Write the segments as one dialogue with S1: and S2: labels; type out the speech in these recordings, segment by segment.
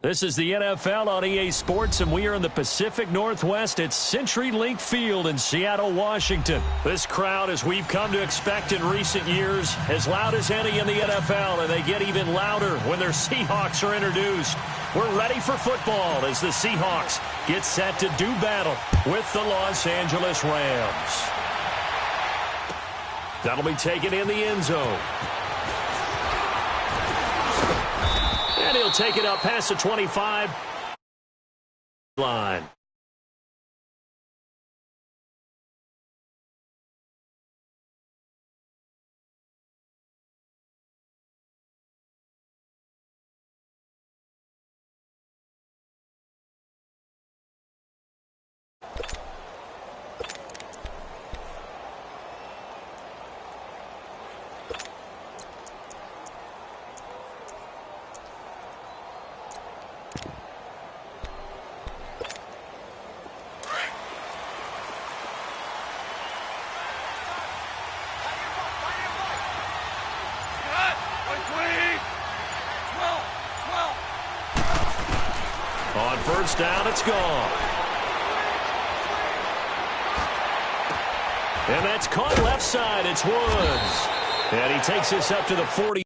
S1: This is the NFL on EA Sports, and we are in the Pacific Northwest at CenturyLink Field in Seattle, Washington. This crowd, as we've come to expect in recent years, as loud as any in the NFL, and they get even louder when their Seahawks are introduced. We're ready for football as the Seahawks get set to do battle with the Los Angeles Rams. That'll be taken in the end zone. And he'll take it up past the 25 line. On first down, it's gone. And that's caught left side. It's Woods. And he takes this up to the 40.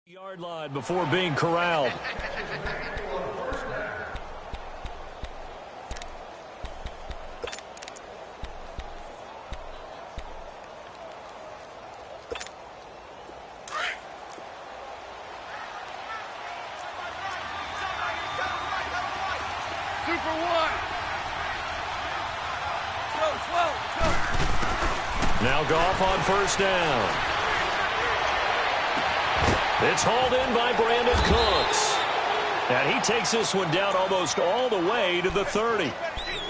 S1: Yard line before being corralled. Now Goff on first down. It's hauled in by Brandon Cooks. And he takes this one down almost all the way to the 30.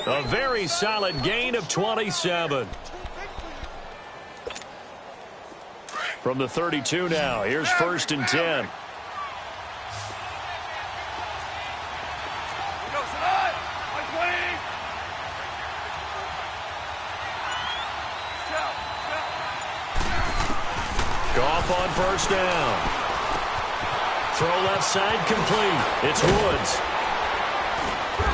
S1: A very solid gain of 27. From the 32 now, here's first and 10. Goff on first down. Throw left side complete. It's Woods.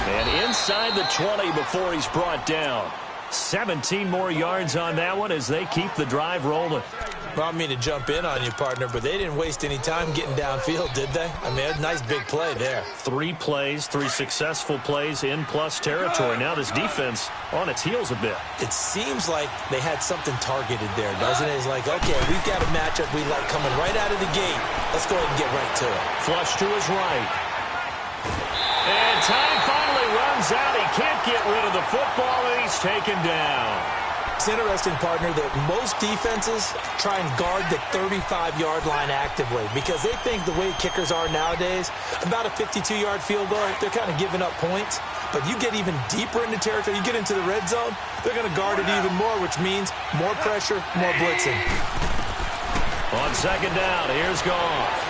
S1: And inside the 20 before he's brought down. 17 more yards on that one as they keep the drive rolling.
S2: Well, I mean to jump in on you, partner, but they didn't waste any time getting downfield, did they? I mean, a nice big play there.
S1: 3 plays, 3 successful plays in plus territory. Now this defense on its heels a bit.
S2: It seems like they had something targeted there, doesn't it? It's like, okay, we've got a matchup we like coming right out of the gate. Let's go ahead and get right to it.
S1: Flush to his right. And time finally runs out. He can't get rid of the football, and he's taken down.
S2: It's interesting, partner, that most defenses try and guard the 35-yard line actively because they think the way kickers are nowadays, about a 52-yard field goal, they're kind of giving up points. But you get even deeper into territory, you get into the red zone, they're going to guard it even more, which means more pressure, more blitzing.
S1: On second down, here's Goff.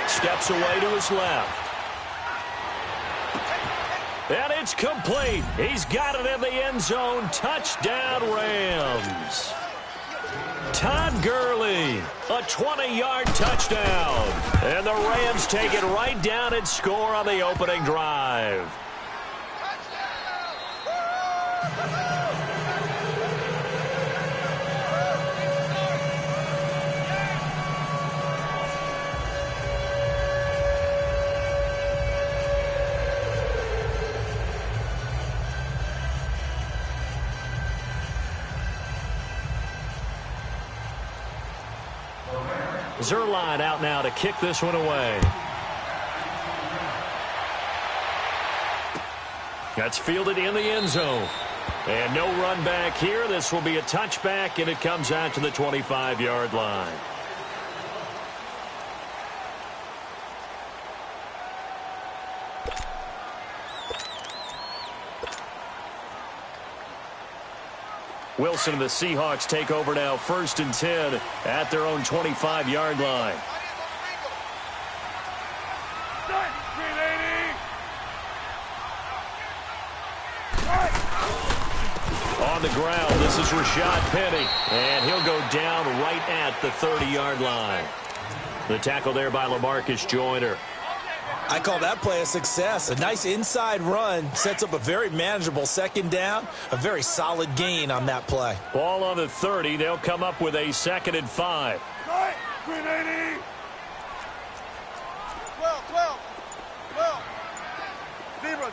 S1: Steps away to his left. And it's complete. He's got it in the end zone. Touchdown, Rams. Todd Gurley, a 20-yard touchdown. And the Rams take it right down and score on the opening drive. Zerline out now to kick this one away. That's fielded in the end zone. And no run back here. This will be a touchback, and it comes out to the 25-yard line. Wilson and the Seahawks take over now, 1st and 10 at their own 25-yard line. On the ground, this is Rashad Penny, and he'll go down right at the 30-yard line. The tackle there by LaMarcus Joyner.
S2: I call that play a success. A nice inside run sets up a very manageable 2nd down. A very solid gain on that play.
S1: Ball on the 30. They'll come up with a 2nd and 5.
S3: 12.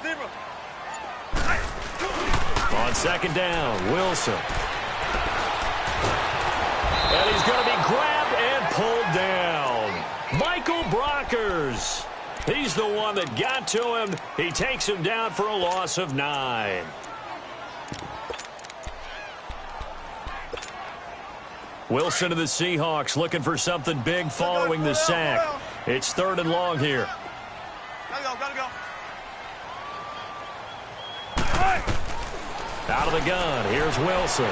S3: Zebra.
S1: On 2nd down, Wilson. And he's going to be grabbed and pulled down. Michael Brockers. He's the one that got to him. He takes him down for a loss of 9. Wilson to the Seahawks looking for something big following the sack. It's 3rd and long here.
S3: Gotta go.
S1: Out of the gun, here's Wilson.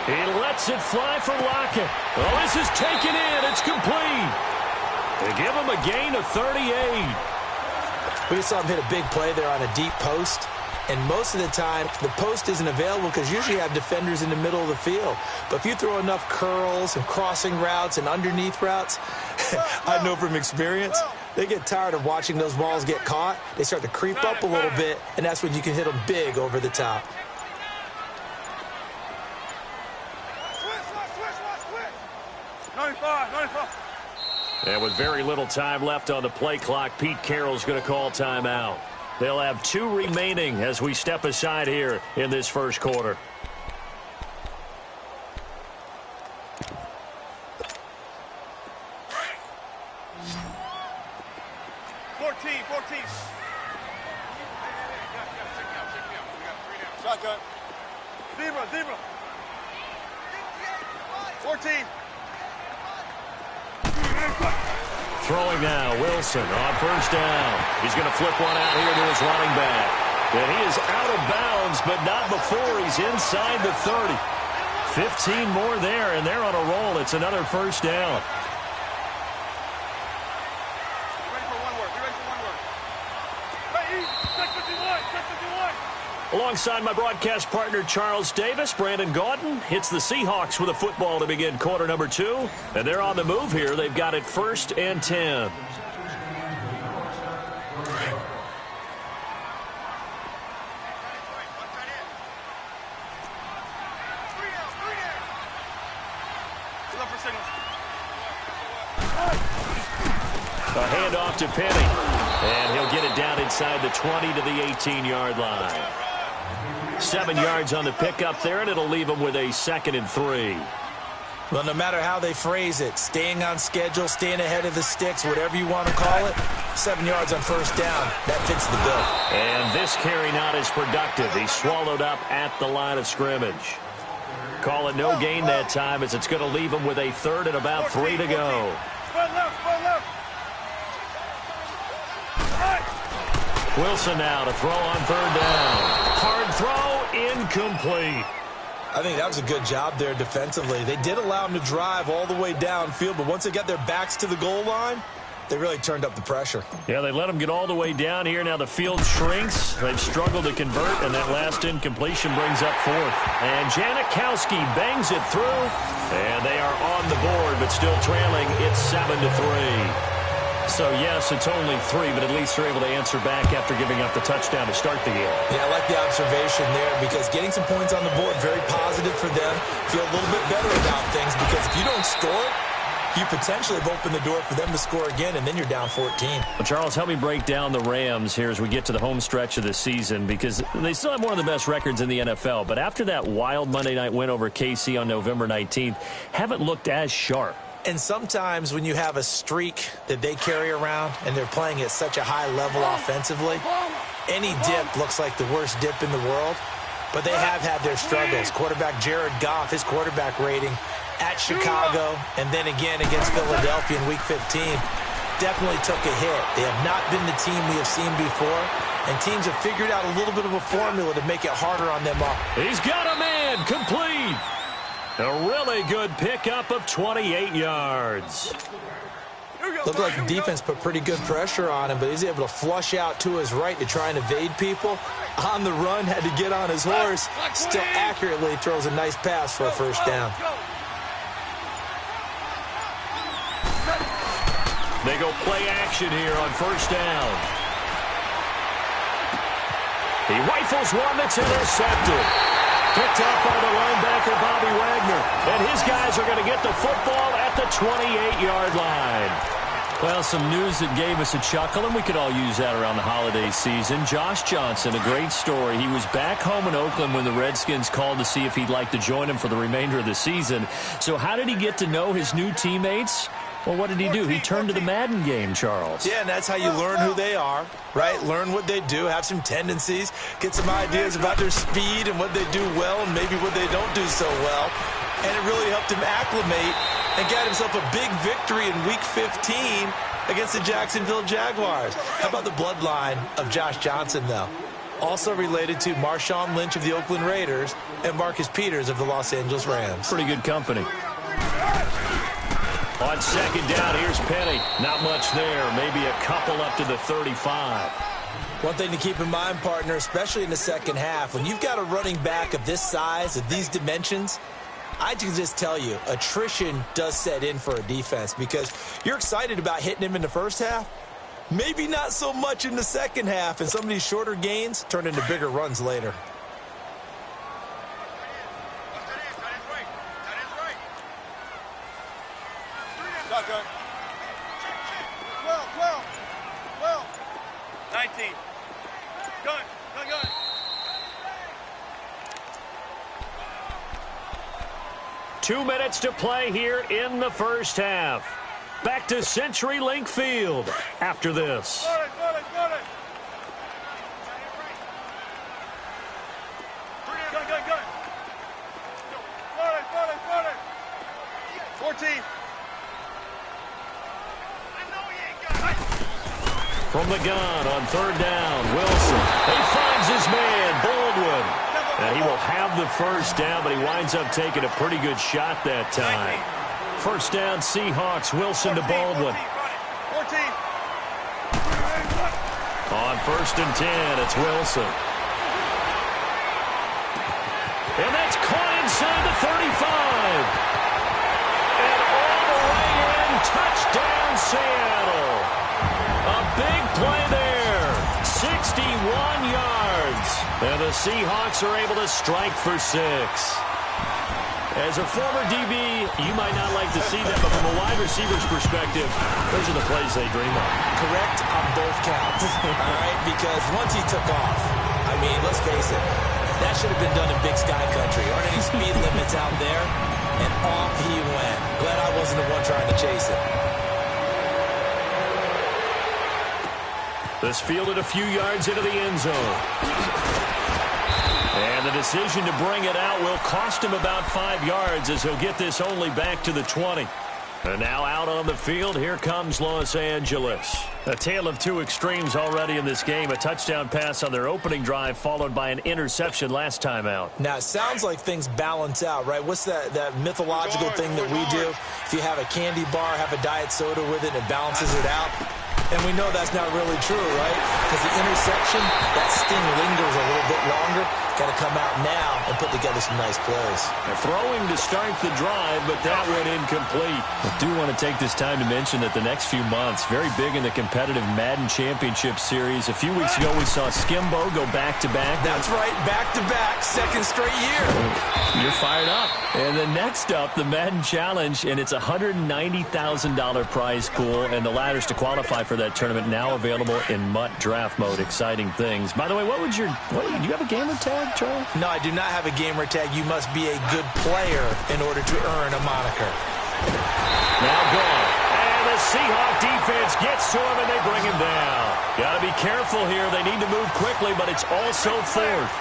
S1: He lets it fly for Lockett. Oh, this is taken in. It's complete. They give him a gain of 38.
S2: We just saw him hit a big play there on a deep post. And most of the time, the post isn't available because usually you have defenders in the middle of the field. But if you throw enough curls and crossing routes and underneath routes, I know from experience, they get tired of watching those balls get caught. They start to creep up a little bit, and that's when you can hit them big over the top.
S3: Switch. 95.
S1: And with very little time left on the play clock, Pete Carroll's going to call timeout. They'll have 2 remaining as we step aside here in this 1st quarter.
S3: Shotgun. Zebra. 14.
S1: Throwing now, Wilson on 1st down. He's going to flip one out here to his running back. And he is out of bounds, but not before he's inside the 30. 15 more there, and they're on a roll. It's another 1st down. Alongside my broadcast partner, Charles Davis, Brandon Gaudin hits the Seahawks with a football to begin quarter number 2. And they're on the move here. They've got it 1st and 10. A handoff to Penny. And he'll get it down inside the 20 to the 18-yard line. 7 yards on the pickup there, and it'll leave him with a 2nd and 3.
S2: Well, no matter how they phrase it, staying on schedule, staying ahead of the sticks, whatever you want to call it, 7 yards on 1st down, that fits the bill.
S1: And this carry not as productive. He's swallowed up at the line of scrimmage. Call it no gain that time as it's going to leave him with a 3rd and about 3 to go. Wilson now to throw on 3rd down. Hard throw, incomplete.
S2: I think that was a good job there defensively. They did allow him to drive all the way downfield, but once they got their backs to the goal line, they really turned up the pressure.
S1: Yeah, they let him get all the way down here. Now the field shrinks. They've struggled to convert, and that last incompletion brings up 4th. And Janikowski bangs it through, and they are on the board, but still trailing. It's 7-3. So, yes, it's only 3, but at least they're able to answer back after giving up the touchdown to start the game.
S2: Yeah, I like the observation there because getting some points on the board, very positive for them. Feel a little bit better about things because if you don't score, you potentially have opened the door for them to score again, and then you're down 14.
S1: Well, Charles, help me break down the Rams here as we get to the home stretch of the season, because they still have one of the best records in the NFL. But after that wild Monday night win over KC on November 19th, haven't looked as sharp.
S2: And sometimes when you have a streak that they carry around and they're playing at such a high level offensively, any dip looks like the worst dip in the world. But they have had their struggles. Quarterback Jared Goff, his quarterback rating at Chicago and then again against Philadelphia in Week 15 definitely took a hit. They have not been the team we have seen before, and teams have figured out a little bit of a formula to make it harder on them.
S1: He's got a man complete. A really good pickup of 28 yards.
S2: Looked like the defense put pretty good pressure on him, but he's able to flush out to his right to try and evade people. On the run, had to get on his horse. Still accurately throws a nice pass for a first down.
S1: They go play action here on first down. He rifles one that's intercepted. Picked up by the linebacker, Bobby Wagner. And his guys are going to get the football at the 28-yard line. Well, some news that gave us a chuckle, and we could all use that around the holiday season. Josh Johnson, a great story. He was back home in Oakland when the Redskins called to see if he'd like to join him for the remainder of the season. So how did he get to know his new teammates? Well, what did he do? He turned to the Madden game, Charles.
S2: Yeah, and that's how you learn who they are, right? Learn what they do, have some tendencies, get some ideas about their speed and what they do well and maybe what they don't do so well. And it really helped him acclimate and got himself a big victory in Week 15 against the Jacksonville Jaguars. How about the bloodline of Josh Johnson, though? Also related to Marshawn Lynch of the Oakland Raiders and Marcus Peters of the Los Angeles Rams.
S1: Pretty good company. On second down, here's Penny. Not much there. Maybe a couple up to the 35.
S2: One thing to keep in mind, partner, especially in the second half, when you've got a running back of this size, of these dimensions, I can just tell you, attrition does set in for a defense because you're excited about hitting him in the first half. Maybe not so much in the second half, and some of these shorter gains turn into bigger runs later.
S3: Shotgun. 12. 19. Gun.
S1: 2 minutes to play here in the first half. Back to CenturyLink Field after this.
S3: Got it. 14.
S1: From the gun on third down, Wilson. He finds his man, Baldwin. And he will have the first down, but he winds up taking a pretty good shot that time. First down, Seahawks. Wilson to Baldwin.
S3: 14.
S1: On first and 10, it's Wilson. And that's caught inside the 35. And all the way in, touchdown Seattle. A big play there, 61 yards. And the Seahawks are able to strike for 6. As a former DB, you might not like to see that, but from a wide receiver's perspective, those are the plays they dream of.
S2: Correct on both counts, all right? Because once he took off, I mean, let's face it, that should have been done in Big Sky Country. Aren't any speed limits out there? And off he went. Glad I wasn't the one trying to chase it.
S1: This fielded a few yards into the end zone. And the decision to bring it out will cost him about 5 yards as he'll get this only back to the 20. And now out on the field, here comes Los Angeles. A tale of two extremes already in this game. A touchdown pass on their opening drive followed by an interception last time out.
S2: Now, it sounds like things balance out, right? What's that mythological thing that we do? If you have a candy bar, have a diet soda with it, it balances it out. And we know that's not really true, right? Because the interception, that sting lingers a little bit longer. Got to come out now and put together some nice plays.
S1: They're throwing to start the drive, but that went incomplete. I do want to take this time to mention that the next few months, very big in the competitive Madden Championship Series. A few weeks ago, we saw Skimbo go back-to-back.
S2: That's right, back-to-back, second straight year.
S1: You're fired up. And then next up, the Madden Challenge, and it's a $190,000 prize pool, and the ladders to qualify for that tournament now available in MUT draft mode. Exciting things. By the way, do you have a gamer tag, Charlie?
S2: No, I do not have a gamer tag. You must be a good player in order to earn a moniker.
S1: Now gone. And the Seahawk defense gets to him, and they bring him down. Got to be careful here. They need to move quickly, but it's also fourth.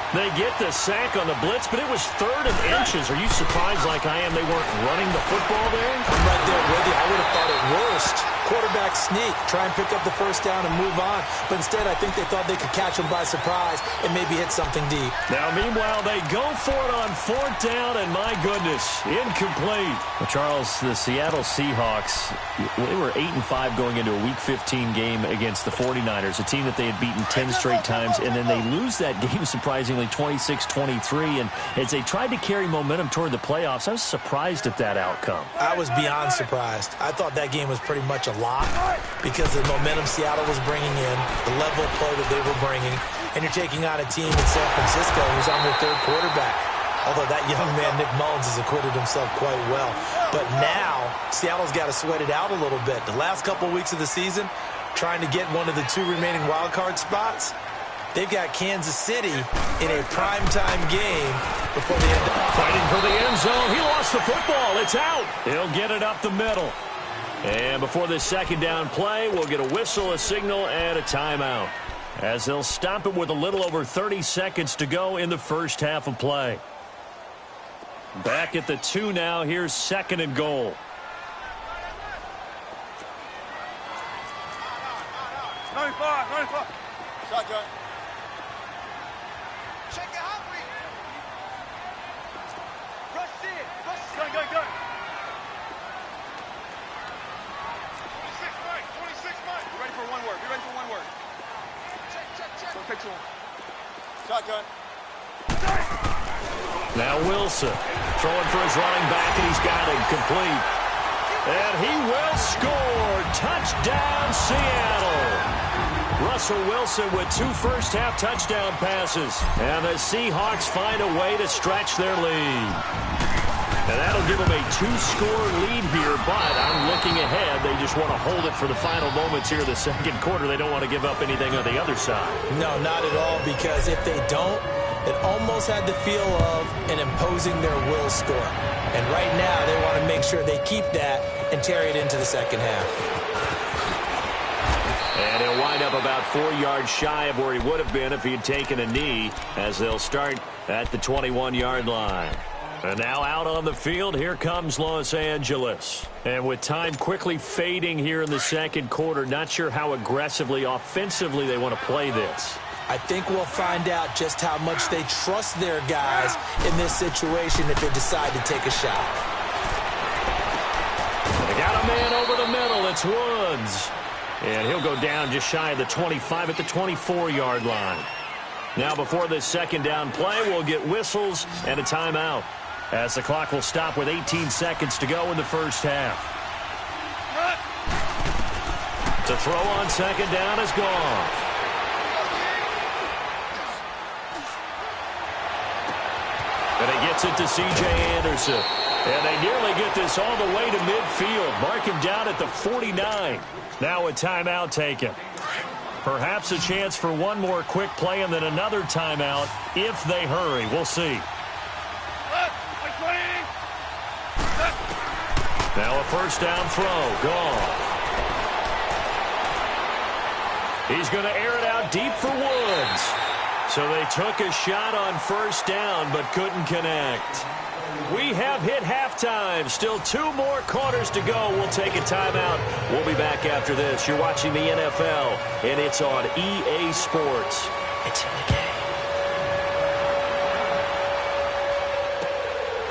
S1: They get the sack on the blitz, but it was 3rd and inches. Are you surprised like I am they weren't running the football there?
S2: I'm right there with you. I would have thought at worst, quarterback sneak, try and pick up the first down and move on. But instead, I think they thought they could catch him by surprise and maybe hit something deep.
S1: Now, meanwhile, they go for it on 4th down, and my goodness, incomplete. Well, Charles, the Seattle Seahawks, they were 8-5 going into a Week 15 game against the 49ers, a team that they had beaten 10 straight times, and then they lose that game surprisingly 26-23, and as they tried to carry momentum toward the playoffs, I was surprised at that outcome.
S2: I was beyond surprised. I thought that game was pretty much a lock because of the momentum Seattle was bringing in, the level of play that they were bringing, and you're taking on a team in San Francisco who's on their 3rd quarterback. Although that young man, Nick Mullins, has acquitted himself quite well. But now, Seattle's got to sweat it out a little bit. The last couple weeks of the season, trying to get one of the 2 remaining wild card spots, they've got Kansas City in a primetime game before the end.
S1: Fighting for the end zone. He lost the football. It's out. He'll get it up the middle. And before this second down play, we'll get a whistle, a signal, and a timeout, as they'll stop it with a little over 30 seconds to go in the first half of play. Back at the 2 now. Here's 2nd and goal.
S3: Shotgun.
S4: Check it out, we. Rush in.
S3: Gun. 26 Mike. Be ready for one word.
S4: Check.
S3: Don't take too long. Shotgun.
S1: Now Wilson throwing for his running back, and he's got him complete. And he will score. Touchdown, Seattle. Russell Wilson with 2 first-half touchdown passes. And the Seahawks find a way to stretch their lead. And that'll give them a 2-score lead here, but I'm looking ahead. They just want to hold it for the final moments here in the second quarter. They don't want to give up anything on the other side.
S2: No, not at all, because if they don't, it almost had the feel of an imposing their will score. And right now, they want to make sure they keep that and carry it into the second half.
S1: And he'll wind up about 4 yards shy of where he would have been if he had taken a knee, as they'll start at the 21-yard line. And now out on the field, here comes Los Angeles. And with time quickly fading here in the second quarter, not sure how aggressively, offensively they want to play this.
S2: I think we'll find out just how much they trust their guys in this situation if they decide to take a shot.
S1: They got a man over the middle. It's Woods. And he'll go down just shy of the 25 at the 24-yard line. Now before this second down play, we'll get whistles and a timeout, as the clock will stop with 18 seconds to go in the first half. To throw on second down is gone. And he gets it to C.J. Anderson. And they nearly get this all the way to midfield. Mark him down at the 49. Now a timeout taken. Perhaps a chance for one more quick play and then another timeout if they hurry. We'll see. Now a first down throw. Gone. He's going to air it out deep for Woods. So they took a shot on first down but couldn't connect. We have hit halftime. Still 2 more quarters to go. We'll take a timeout. We'll be back after this. You're watching the NFL, and it's on EA Sports. It's in the game.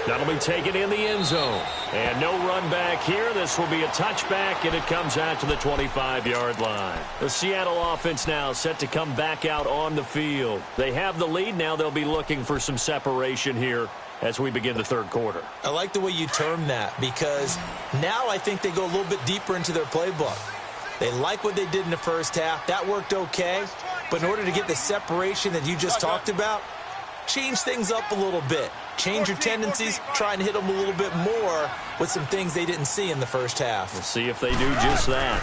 S1: That'll be taken in the end zone. And no run back here. This will be a touchback, and it comes out to the 25-yard line. The Seattle offense now set to come back out on the field. They have the lead. Now they'll be looking for some separation here as we begin the third quarter.
S2: I like the way you term that, because now I think they go a little bit deeper into their playbook. They like what they did in the first half. That worked okay. But in order to get the separation that you just talked about, change things up a little bit. Change your tendencies, try and hit them a little bit more with some things they didn't see in the first half.
S1: We'll see if they do just that.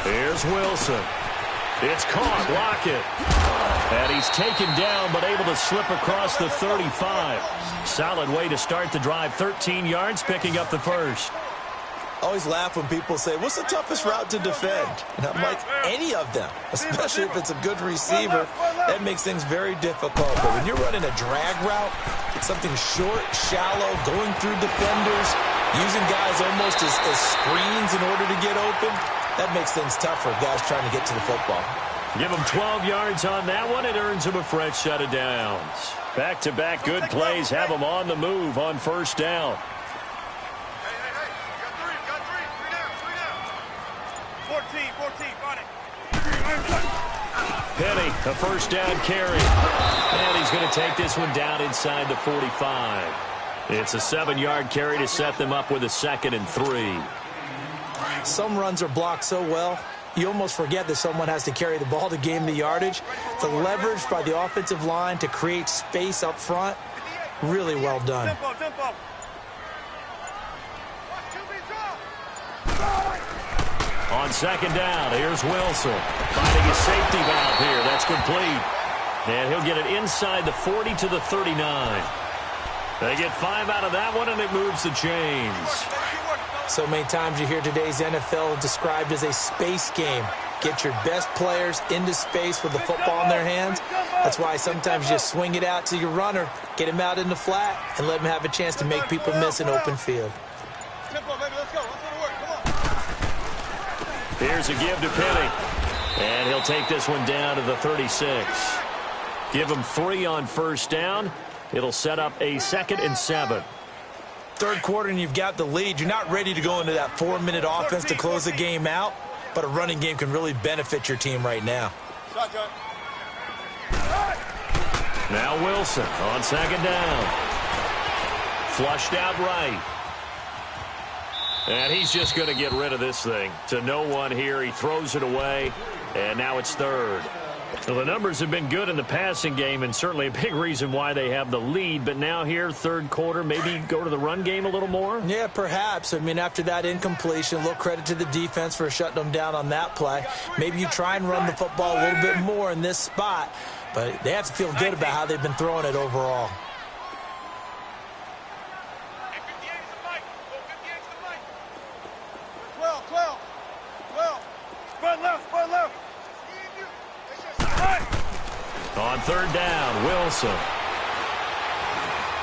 S1: Here's Wilson. It's caught. Lockett. And he's taken down, but able to slip across the 35. Solid way to start the drive. 13 yards, picking up the first.
S2: I always laugh when people say, what's the toughest route to defend? And I'm like, any of them, especially if it's a good receiver. That makes things very difficult. But when you're running a drag route, something short, shallow, going through defenders, using guys almost as screens in order to get open, that makes things tough for guys trying to get to the football.
S1: Give him 12 yards on that one. It earns him a fresh set of downs. Back-to-back good plays have him on the move on first down. Penny, a first down carry. And he's going to take this one down inside the 45. It's a 7-yard carry to set them up with a 2nd and 3.
S2: Some runs are blocked so well, you almost forget that someone has to carry the ball to gain the yardage. The leverage by the offensive line to create space up front, really well done.
S1: On second down, here's Wilson. Finding his safety valve here. That's complete. And he'll get it inside the 40 to the 39. They get 5 out of that one, and it moves the chains.
S2: So many times you hear today's NFL described as a space game. Get your best players into space with the football in their hands. That's why sometimes you just swing it out to your runner, get him out in the flat, and let him have a chance to make people miss an open field.
S1: Here's a give to Penny. And he'll take this one down to the 36. Give him 3 on first down. It'll set up a 2nd and 7.
S2: Third quarter and you've got the lead. You're not ready to go into that 4-minute offense to close the game out, but a running game can really benefit your team right now.
S1: Now Wilson on second down. Flushed out right. And he's just going to get rid of this thing to no one here. He throws it away, and now it's 3rd. Well, the numbers have been good in the passing game, and certainly a big reason why they have the lead. But now here, third quarter, maybe go to the run game a little more?
S2: Yeah, perhaps. I mean, after that incompletion, a little credit to the defense for shutting them down on that play. Maybe you try and run the football a little bit more in this spot, but they have to feel good about how they've been throwing it overall.
S1: On third down, Wilson.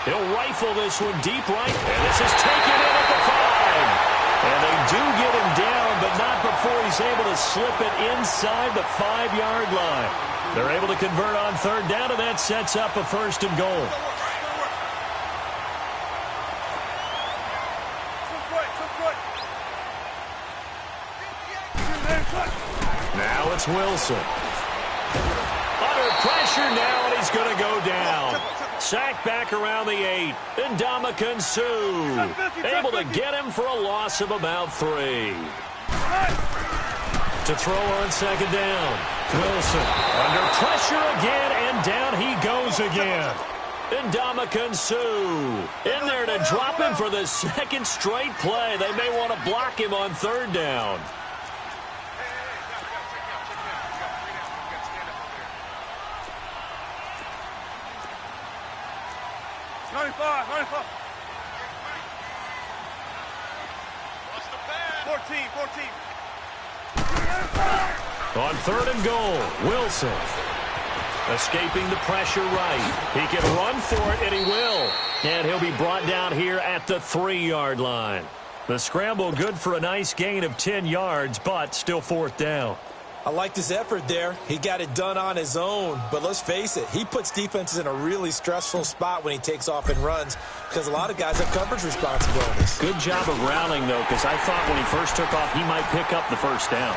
S1: He'll rifle this one deep right, and this is taken in at the 5. And they do get him down, but not before he's able to slip it inside the 5-yard line. They're able to convert on third down, and that sets up a 1st and goal. Now it's Wilson. Under pressure now, and he's going to go down. Sacked back around the 8. And Ndamukong Suh able to get him for a loss of about 3. To throw on second down. Wilson under pressure again, and down he goes again. And Ndamukong Suh in there to drop him for the 2nd straight play. They may want to block him on third down. On third and goal, Wilson escaping the pressure right. He can run for it, and he will. And he'll be brought down here at the 3-yard line. The scramble good for a nice gain of 10 yards, but still 4th down.
S2: I liked his effort there. He got it done on his own. But let's face it, he puts defenses in a really stressful spot when he takes off and runs because a lot of guys have coverage responsibilities.
S1: Good job of rallying, though, because I thought when he first took off, he might pick up the first down.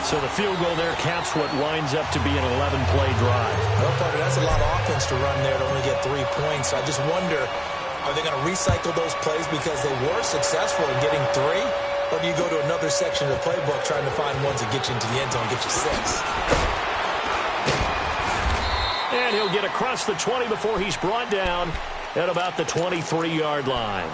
S1: So the field goal there caps what winds up to be an 11-play drive.
S2: Well, partner, that's a lot of offense to run there to only get 3 points. So I just wonder, are they going to recycle those plays because they were successful in getting 3? Or do you go to another section of the playbook trying to find ones that get you into the end zone, get you 6?
S1: And he'll get across the 20 before he's brought down at about the 23-yard line.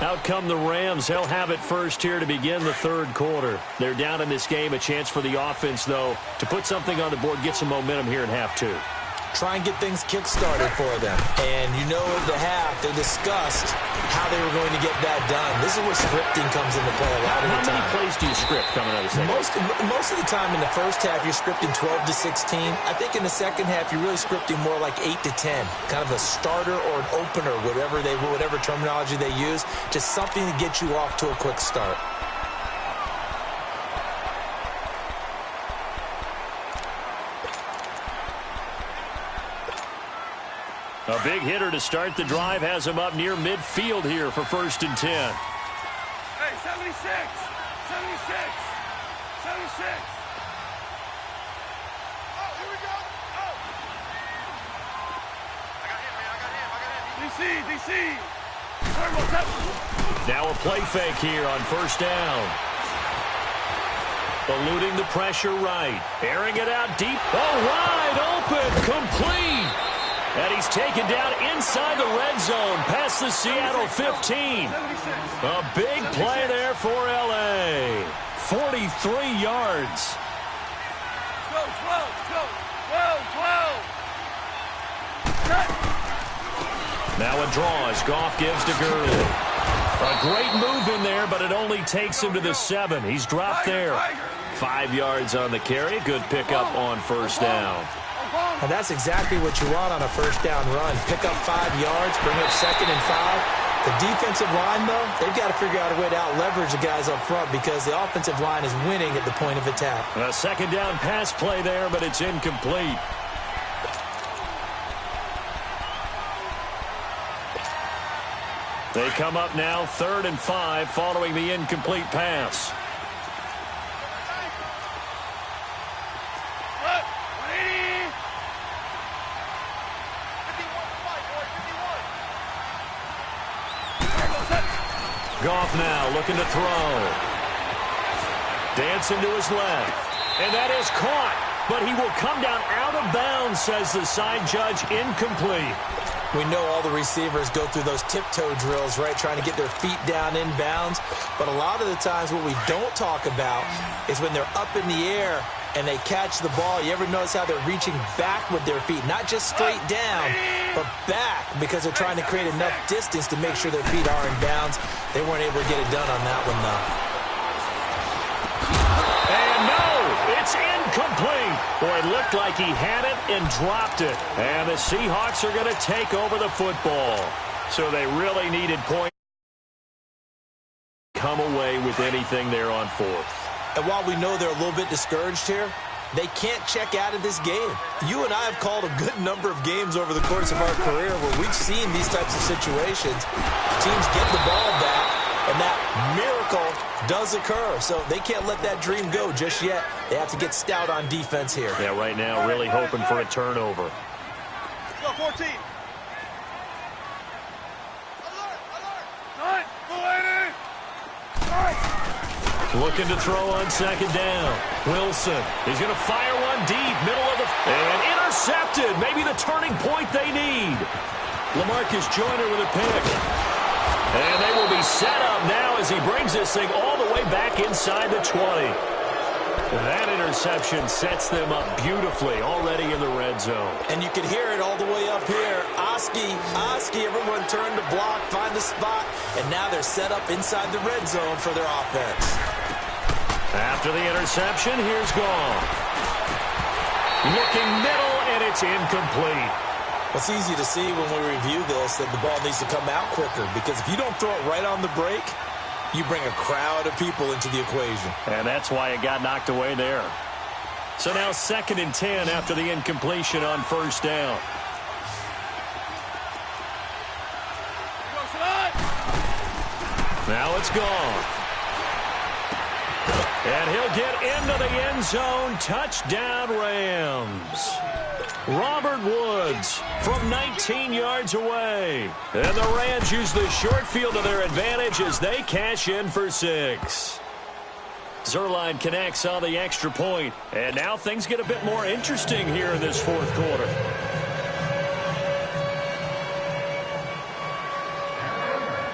S1: Out come the Rams. They'll have it first here to begin the third quarter. They're down in this game. A chance for the offense, though, to put something on the board, get some momentum here in half 2.
S2: Try and get things kick-started for them. And you know at the half, they discussed how they were going to get that done. This is where scripting comes into play a lot of the time.
S1: How many plays do you script coming out of the second?
S2: Most of the time in the first half, you're scripting 12 to 16. I think in the second half, you're really scripting more like 8 to 10. Kind of a starter or an opener, whatever terminology they use. Just something to get you off to a quick start.
S1: A big hitter to start the drive has him up near midfield here for 1st and 10.
S3: Hey, 76! 76! 76! Oh, here we go! Oh! I got him, man. I got him. DC!
S1: Now a play fake here on 1st down. Eluding the pressure right. Airing it out deep. Oh, wide open. Complete. And he's taken down inside the red zone past the Seattle 15. A big play there for L.A. 43 yards.
S3: Go, 12.
S1: Now a draw as Goff gives to Gurley. A great move in there, but it only takes him to the 7. He's dropped there. 5 yards on the carry. Good pickup on 1st down.
S2: And that's exactly what you want on a 1st down run. Pick up 5 yards, bring up 2nd and 5. The defensive line, though, they've got to figure out a way to out-leverage the guys up front because the offensive line is winning at the point of attack.
S1: A 2nd down pass play there, but it's incomplete. They come up now 3rd and 5 following the incomplete pass. Goff now looking to throw. Dancing to his left. And that is caught. But he will come down out of bounds, says the side judge. Incomplete.
S2: We know all the receivers go through those tiptoe drills, right, trying to get their feet down in bounds. But a lot of the times what we don't talk about is when they're up in the air and they catch the ball. You ever notice how they're reaching back with their feet? Not just straight down, but back because they're trying to create enough distance to make sure their feet are in bounds. They weren't able to get it done on that one, though.
S1: And no, it's incomplete. Boy, it looked like he had it and dropped it. And the Seahawks are going to take over the football. So they really needed points. Come away with anything there on 4th.
S2: And while we know they're a little bit discouraged here, they can't check out of this game. You and I have called a good number of games over the course of our career where we've seen these types of situations. Teams get the ball back, and that miracle does occur. So they can't let that dream go just yet. They have to get stout on defense here.
S1: Yeah, right now really hoping for a turnover.
S3: Let's go, 14. Alert!
S1: Looking to throw on 2nd down. Wilson, he's going to fire one deep, middle of the... And intercepted. Maybe the turning point they need. LaMarcus Joyner with a pick. And they will be set up now as he brings this thing all the way back inside the 20. That interception sets them up beautifully already in the red zone.
S2: And you can hear it all the way up here. Oski, everyone turned to block, find the spot, and now they're set up inside the red zone for their offense.
S1: After the interception, here's Goff. Looking middle, and it's incomplete.
S2: It's easy to see when we review this that the ball needs to come out quicker because if you don't throw it right on the break, you bring a crowd of people into the equation.
S1: And that's why it got knocked away there. So now 2nd and 10 after the incompletion on first down. Now it's gone. And he'll get into the end zone. Touchdown, Rams. Robert Woods from 19 yards away. And the Rams use the short field to their advantage as they cash in for 6. Zerline connects on the extra point. And now things get a bit more interesting here in this 4th quarter.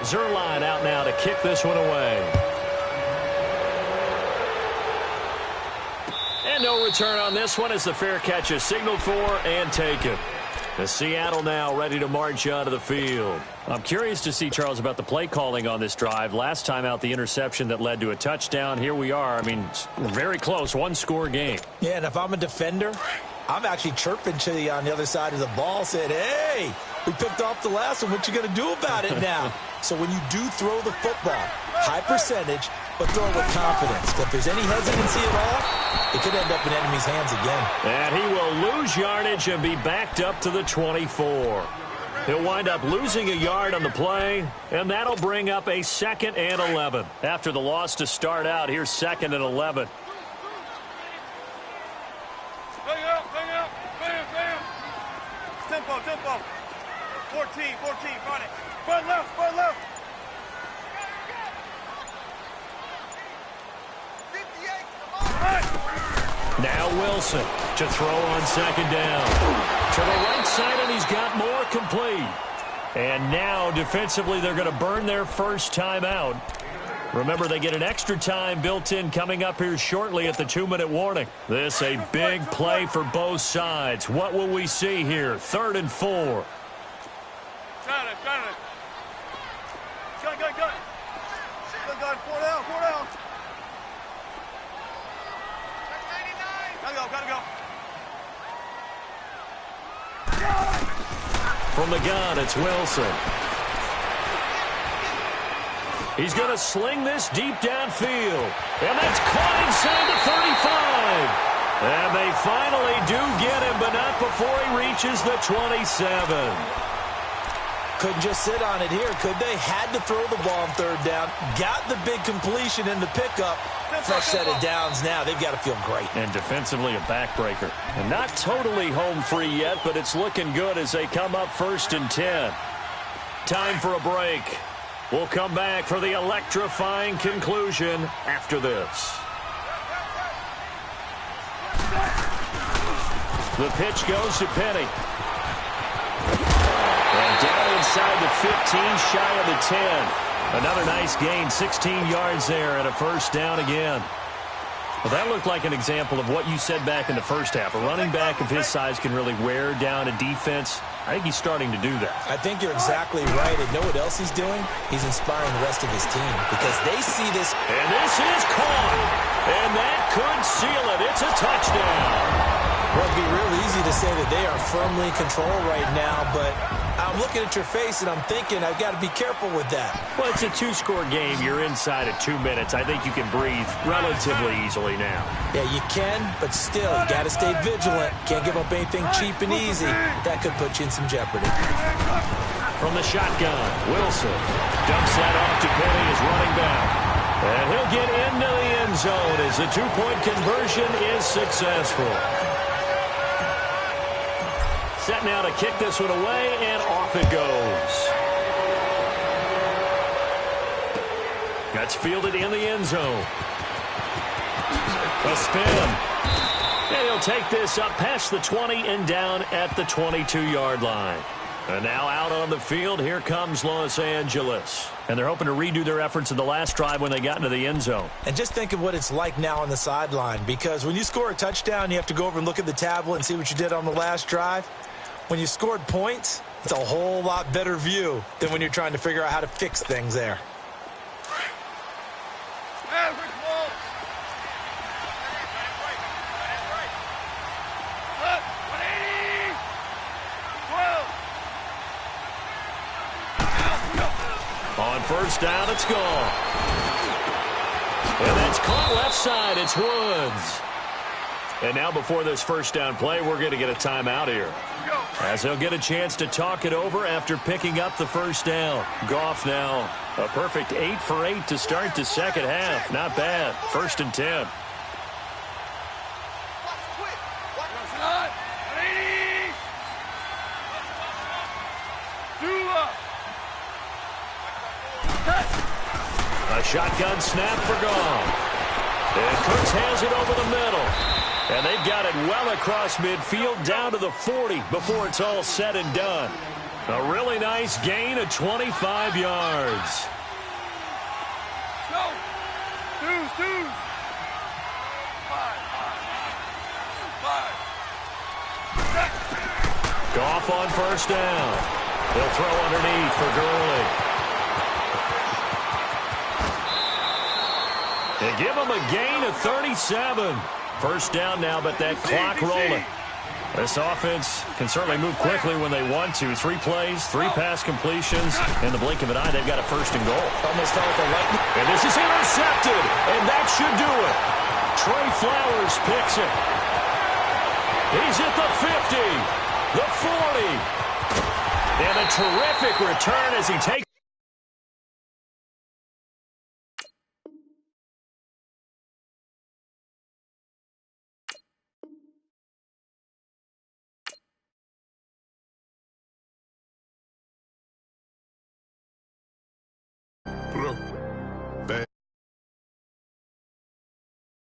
S1: Zerline out now to kick this one away. And no return on this one as the fair catch is signaled for and taken. The Seattle now ready to march onto the field. I'm curious to see, Charles, about the play calling on this drive. Last time out, the interception that led to a touchdown. Here we are. I mean, very close, one-score game.
S2: Yeah, and if I'm a defender, I'm actually chirping to you on the other side of the ball, saying, hey, we picked off the last one. What you going to do about it now? So when you do throw the football, high percentage, but throw it with confidence. If there's any hesitancy at all, it could end up in enemy's hands again.
S1: And he will lose yardage and be backed up to the 24. He'll wind up losing a yard on the play, and that'll bring up a 2nd and 11. After the loss to start out, here's 2nd and 11.
S3: Bang out, bang out, bam, bam. Tempo, tempo. 14, run it. Front left, front left.
S4: 58, come on.
S1: Now Wilson to throw on 2nd down. To the right side, and he's got more complete. And now, defensively, they're going to burn their first time out. Remember, they get an extra time built in coming up here shortly at the 2-minute warning. This a big play for both sides. What will we see here? 3rd and 4.
S3: Got it. Gun. Gun, 4 down. Gotta go.
S1: From the gun, it's Wilson. He's going to sling this deep downfield. And that's caught inside the 35. And they finally do get him, but not before he reaches the 27.
S2: Couldn't just sit on it here, could they? Had to throw the ball on 3rd down. Got the big completion in the pickup. Fresh set of downs now. They've got to feel great.
S1: And defensively, a backbreaker. And not totally home free yet, but it's looking good as they come up 1st and 10. Time for a break. We'll come back for the electrifying conclusion after this. The pitch goes to Penny. And down inside the 15, shy of the 10. Another nice gain, 16 yards there and a first down again. Well, that looked like an example of what you said back in the first half. A running back of his size can really wear down a defense. I think he's starting to do that.
S2: I think you're exactly right. And know what else he's doing? He's inspiring the rest of his team because they see this.
S1: And this is caught. And that could seal it. It's a touchdown.
S2: Well, it'd be real easy to say that they are firmly in control right now, but I'm looking at your face and I'm thinking I've got to be careful with that.
S1: Well, it's a 2-score game. You're inside of 2 minutes. I think you can breathe relatively easily now.
S2: Yeah, you can, but still, you got to stay vigilant. Can't give up anything cheap and easy. That could put you in some jeopardy.
S1: From the shotgun, Wilson dumps that off to Penny as running back. And he'll get into the end zone as the 2-point conversion is successful. Set now to kick this one away, and off it goes. That's fielded in the end zone. A spin. And he'll take this up past the 20 and down at the 22-yard line. And now out on the field, here comes Los Angeles. And they're hoping to redo their efforts in the last drive when they got into the end zone.
S2: And just think of what it's like now on the sideline, because when you score a touchdown, you have to go over and look at the tablet and see what you did on the last drive. When you scored points, it's a whole lot better view than when you're trying to figure out how to fix things there.
S1: On first down, it's gone. And that's caught left side. It's Woods. And now before this first down play, we're going to get a timeout here, as they'll get a chance to talk it over after picking up the first down. Goff now a perfect 8 for 8 to start the second half. Not bad. 1st and 10. A shotgun snap for Goff. And Cooks has it over the middle. And they've got it well across midfield down to the 40 before it's all said and done. A really nice gain of 25 yards.
S3: Go. Two. 5.
S1: Goff on first down. They'll throw underneath for Gurley. They give him a gain of 37. First down now, but that clock rolling. This offense can certainly move quickly when they want to. 3 plays, 3 pass completions. In the blink of an eye, they've got a 1st and goal.
S2: Almost felt like a lightning.
S1: And this is intercepted, and that should do it. Trey Flowers picks it. He's at the 50, the 40. And a terrific return as he takes